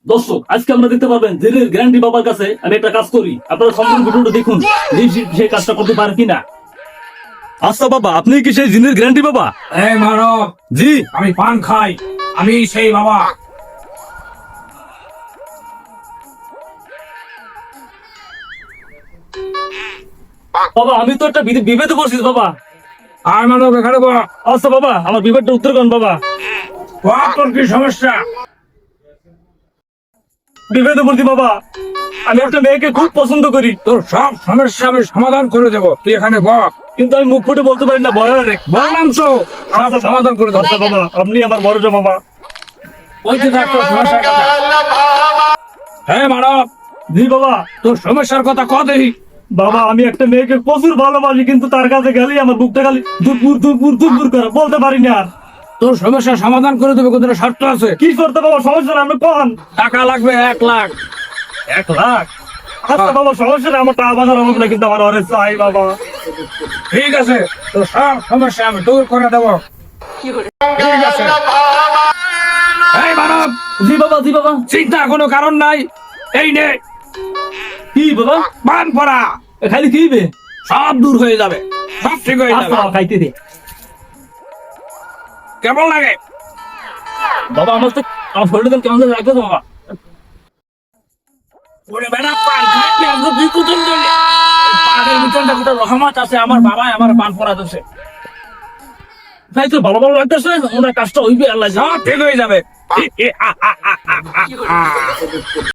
দর্শক আজকে আমরা দেখতে পারবেন জিনের গ্যারান্টি বাবার কাছে আমি একটা কাজ করি, আপনারা সম্পূর্ণ ভিডিওটা দেখুন সেই কাজটা করতে পারে কিনা। আচ্ছা বাবা, আপনি কি সেই জিনের গ্যারান্টি বাবা? এই মানব, জি। আমি পান খাই, আমি সেই বাবা। বাবা আমি তো একটা বিভেদে পড়ছি বাবা। আর মানব এখানে বল, আচ্ছা বাবা, আমার বিভেদটা উত্তর করেন বাবা। বল তোর কি সমস্যা? বিভেদে পড়ছি বাবা, আমি একটা মেয়েকে খুব পছন্দ করি, তোর সব সমস্যা আমি সমাধান করে দেবো, তুই এখানে বল। কিন্তু আমি মুখ ফুটে বলতে পারি না, ভয় রে। বললাম তো সব সমাধান করে দেবো। আচ্ছা বাবা, আপনি আমার ভরসা বাবা। বলতে থাক তোর সমস্যার কথা। হ্যাঁ মানব, জি বাবা। তোর সমস্যার কথা কদেই। বাবা আমি একটা মেয়েকে প্রচুর ভালোবাসি, কিন্তু তার কাছে গেলেই আমার বুকটা খালি দুপুর দুপুর দুপুর করে, বলতে পারি না আর। তোর সমস্যার সমাধান করে দেবো, কিন্তু শর্ত আছে। কি করতে বাবা? সমস্যা না, আপনি কন। টাকা লাগবে 1 লাখ। 1 লাখ? আচ্ছা বাবা, সমস্যা না, আমার টাকা বাজার হবে না, কিন্তু আমার অরে চাই বাবা। ঠিক আছে, তোর সব সমস্যা আমি দূর করে দেবো। ঠিক আছে। এই মানব, জি বাবা, জি বাবা। চিন্তা কোনো কারণ নাই। এই নে কি বাবা? পান পড়া, খালি কি বে? সব দূর হয়ে যাবে, সব ঠিক হয়ে আচ্ছা যাবে। বাবা, খাইতে দে। কেমন লাগে? বাবা আমার তো আমার শরীরটা কেমন যেন লাগতেছে বাবা। ওরে বেটা, পান খাইতে আমরা দুই কুতুন দিলে পানের ভিতরটা একটা রহমত আছে। আমার বাবা আমার পান পড়া দিছে, তাই তো ভালো ভালো লাগতেছে, ওনার কাজটা হইবে আল্লাহ জানে। সব ঠিক হয়ে যাবে।